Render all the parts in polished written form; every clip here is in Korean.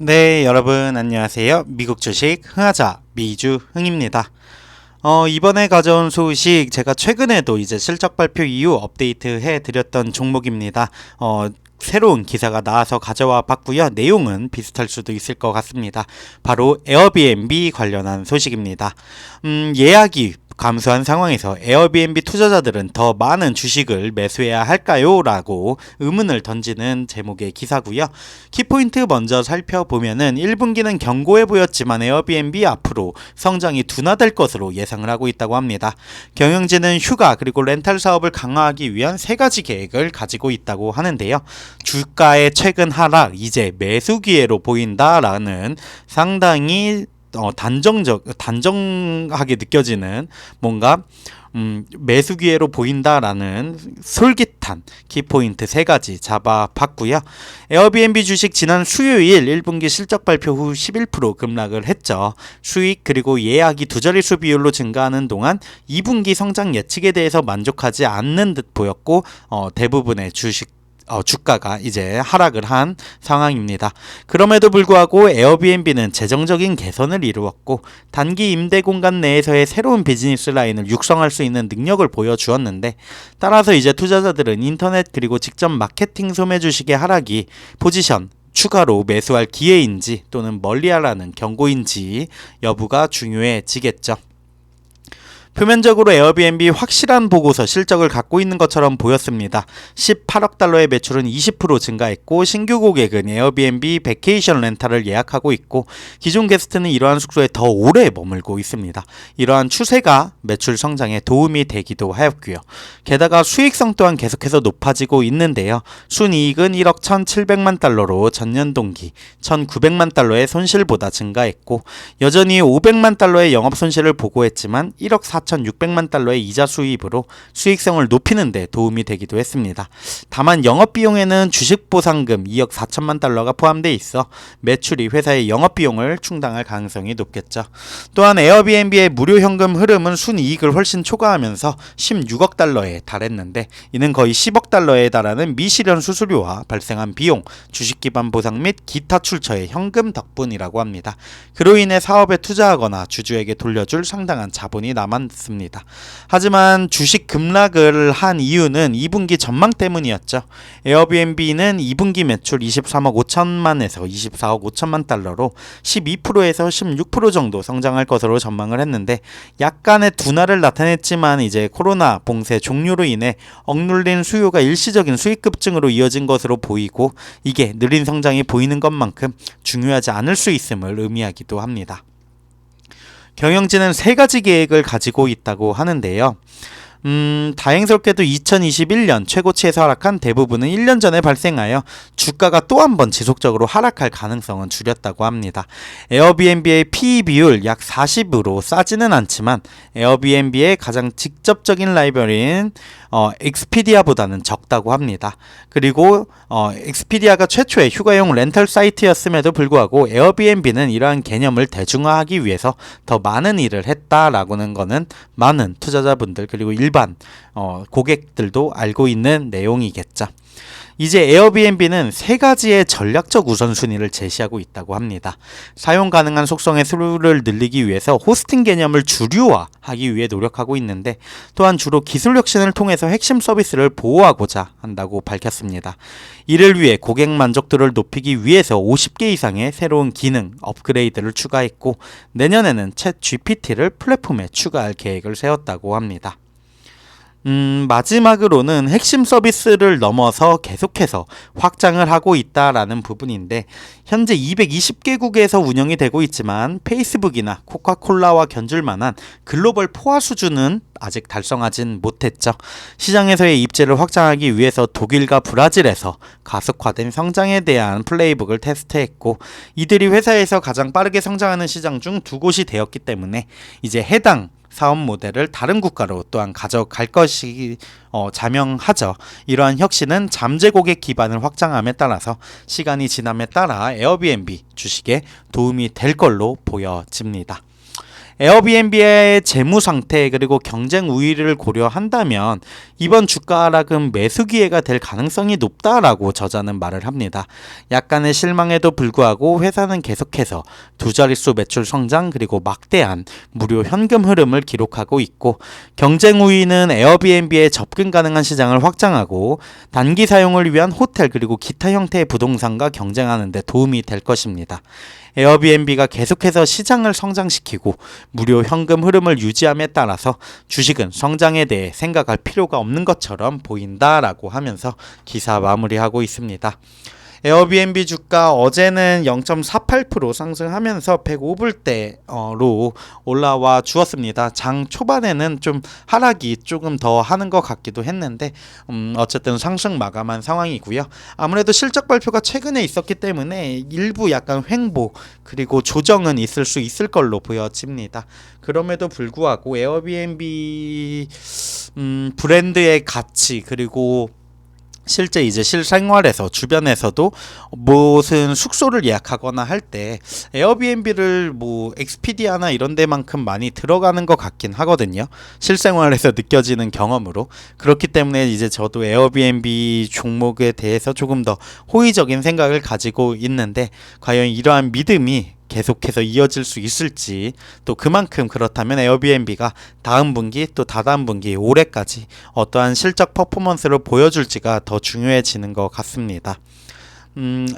네, 여러분 안녕하세요. 미국 주식 흥하자 미주흥입니다. 이번에 가져온 소식 제가 최근에도 이제 실적 발표 이후 업데이트 해드렸던 종목입니다. 새로운 기사가 나와서 가져와 봤고요. 내용은 비슷할 수도 있을 것 같습니다. 바로 에어비앤비 관련한 소식입니다. 예약이 감소한 상황에서 에어비앤비 투자자들은 더 많은 주식을 매수해야 할까요? 라고 의문을 던지는 제목의 기사고요. 키포인트 먼저 살펴보면은 1분기는 견고해 보였지만 에어비앤비 앞으로 성장이 둔화될 것으로 예상을 하고 있다고 합니다. 경영진은 휴가 그리고 렌탈 사업을 강화하기 위한 세 가지 계획을 가지고 있다고 하는데요. 주가의 최근 하락 이제 매수 기회로 보인다라는 상당히 단정하게 느껴지는 뭔가 매수 기회로 보인다라는 솔깃한 키포인트 세 가지 잡아봤고요. 에어비앤비 주식 지난 수요일 1분기 실적 발표 후 11% 급락을 했죠. 수익 그리고 예약이 두 자릿수 비율로 증가하는 동안 2분기 성장 예측에 대해서 만족하지 않는 듯 보였고 대부분의 주가가 이제 하락을 한 상황입니다. 그럼에도 불구하고 에어비앤비는 재정적인 개선을 이루었고 단기 임대 공간 내에서의 새로운 비즈니스 라인을 육성할 수 있는 능력을 보여주었는데 따라서 이제 투자자들은 인터넷 그리고 직접 마케팅 소매 주식의 하락이 포지션 추가로 매수할 기회인지 또는 멀리하라는 경고인지 여부가 중요해지겠죠. 표면적으로 에어비앤비 확실한 보고서 실적을 갖고 있는 것처럼 보였습니다. 18억 달러의 매출은 20% 증가했고 신규 고객은 에어비앤비 베케이션 렌탈을 예약하고 있고 기존 게스트는 이러한 숙소에 더 오래 머물고 있습니다. 이러한 추세가 매출 성장에 도움이 되기도 하였고요. 게다가 수익성 또한 계속해서 높아지고 있는데요. 순이익은 1억 1,700만 달러로 전년 동기 1,900만 달러의 손실보다 증가했고 여전히 500만 달러의 영업 손실을 보고했지만 1억 4,600만 달러의 이자 수입으로 수익성을 높이는 데 도움이 되기도 했습니다. 다만 영업비용에는 주식보상금 2억 4천만 달러가 포함되어 있어 매출이 회사의 영업비용을 충당할 가능성이 높겠죠. 또한 에어비앤비의 무료 현금 흐름은 순이익을 훨씬 초과하면서 16억 달러에 달했는데 이는 거의 10억 달러에 달하는 미실현 수수료와 발생한 비용, 주식 기반 보상 및 기타 출처의 현금 덕분이라고 합니다. 그로 인해 사업에 투자하거나 주주에게 돌려줄 상당한 자본이 남았습니다. 하지만 주식 급락을 한 이유는 2분기 전망 때문이었죠. 에어비앤비는 2분기 매출 23억 5천만에서 24억 5천만 달러로 12%에서 16% 정도 성장할 것으로 전망을 했는데 약간의 둔화를 나타냈지만 이제 코로나 봉쇄 종료로 인해 억눌린 수요가 일시적인 수익 급증으로 이어진 것으로 보이고 이게 느린 성장이 보이는 것만큼 중요하지 않을 수 있음을 의미하기도 합니다. 경영진은 세 가지 계획을 가지고 있다고 하는데요. 다행스럽게도 2021년 최고치에서 하락한 대부분은 1년 전에 발생하여 주가가 또 한 번 지속적으로 하락할 가능성은 줄였다고 합니다. 에어비앤비의 PE 비율 약 40으로 싸지는 않지만 에어비앤비의 가장 직접적인 라이벌인 엑스피디아보다는 적다고 합니다. 그리고 엑스피디아가 최초의 휴가용 렌털 사이트였음에도 불구하고 에어비앤비는 이러한 개념을 대중화하기 위해서 더 많은 일을 했다라고는 거는 많은 투자자분들 그리고 일반 고객들도 알고 있는 내용이겠죠. 이제 에어비앤비는 세 가지의 전략적 우선순위를 제시하고 있다고 합니다. 사용 가능한 속성의 수를 늘리기 위해서 호스팅 개념을 주류화하기 위해 노력하고 있는데 또한 주로 기술 혁신을 통해서 핵심 서비스를 보호하고자 한다고 밝혔습니다. 이를 위해 고객 만족도를 높이기 위해서 50개 이상의 새로운 기능, 업그레이드를 추가했고 내년에는 챗 GPT를 플랫폼에 추가할 계획을 세웠다고 합니다. 마지막으로는 핵심 서비스를 넘어서 계속해서 확장을 하고 있다라는 부분인데 현재 220개국에서 운영이 되고 있지만 페이스북이나 코카콜라와 견줄 만한 글로벌 포화 수준은 아직 달성하진 못했죠. 시장에서의 입지를 확장하기 위해서 독일과 브라질에서 가속화된 성장에 대한 플레이북을 테스트했고 이들이 회사에서 가장 빠르게 성장하는 시장 중 두 곳이 되었기 때문에 이제 해당 사업 모델을 다른 국가로 또한 가져갈 것이 자명하죠. 이러한 혁신은 잠재 고객 기반을 확장함에 따라서 시간이 지남에 따라 에어비앤비 주식에 도움이 될 걸로 보여집니다. 에어비앤비의 재무 상태 그리고 경쟁 우위를 고려한다면 이번 주가 하락은 매수 기회가 될 가능성이 높다라고 저자는 말을 합니다. 약간의 실망에도 불구하고 회사는 계속해서 두 자릿수 매출 성장 그리고 막대한 무료 현금 흐름을 기록하고 있고, 경쟁 우위는 에어비앤비의 접근 가능한 시장을 확장하고 단기 사용을 위한 호텔 그리고 기타 형태의 부동산과 경쟁하는 데 도움이 될 것입니다. 에어비앤비가 계속해서 시장을 성장시키고 무료 현금 흐름을 유지함에 따라서 주식은 성장에 대해 생각할 필요가 없는 것처럼 보인다라고 하면서 기사 마무리하고 있습니다. 에어비앤비 주가 어제는 0.48% 상승하면서 105불대로 올라와 주었습니다. 장 초반에는 좀 하락이 조금 더 하는 것 같기도 했는데 어쨌든 상승 마감한 상황이고요. 아무래도 실적 발표가 최근에 있었기 때문에 일부 약간 횡보 그리고 조정은 있을 수 있을 걸로 보여집니다. 그럼에도 불구하고 에어비앤비 브랜드의 가치 그리고 실제 이제 실생활에서 주변에서도 무슨 숙소를 예약하거나 할 때 에어비앤비를 뭐 엑스피디아나 이런 데만큼 많이 들어가는 것 같긴 하거든요. 실생활에서 느껴지는 경험으로. 그렇기 때문에 이제 저도 에어비앤비 종목에 대해서 조금 더 호의적인 생각을 가지고 있는데, 과연 이러한 믿음이 계속해서 이어질 수 있을지, 또 그만큼 그렇다면 에어비앤비가 다음 분기 또 다다음 분기 올해까지 어떠한 실적 퍼포먼스를 보여줄지가 더 중요해지는 것 같습니다.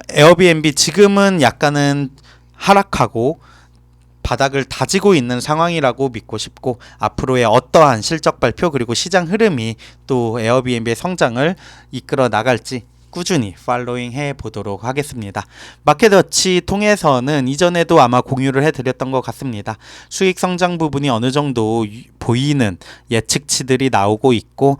에어비앤비 지금은 약간은 하락하고 바닥을 다지고 있는 상황이라고 믿고 싶고, 앞으로의 어떠한 실적 발표 그리고 시장 흐름이 또 에어비앤비의 성장을 이끌어 나갈지 꾸준히 팔로잉 해보도록 하겠습니다. 마켓워치 통해서는 이전에도 아마 공유를 해드렸던 것 같습니다. 수익 성장 부분이 어느 정도 보이는 예측치들이 나오고 있고,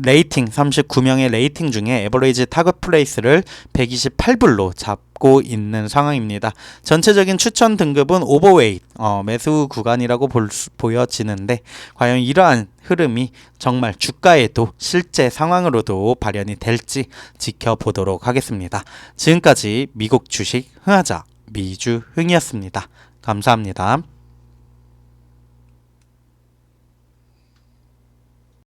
레이팅 39명의 레이팅 중에 에버리지 타겟 플레이스를 128불로 잡고 있는 상황입니다. 전체적인 추천 등급은 오버웨이트 매수 구간이라고 보여지는데, 과연 이러한 흐름이 정말 주가에도 실제 상황으로도 발현이 될지 지켜보도록 하겠습니다. 지금까지 미국 주식 흥하자 미주흥이었습니다. 감사합니다.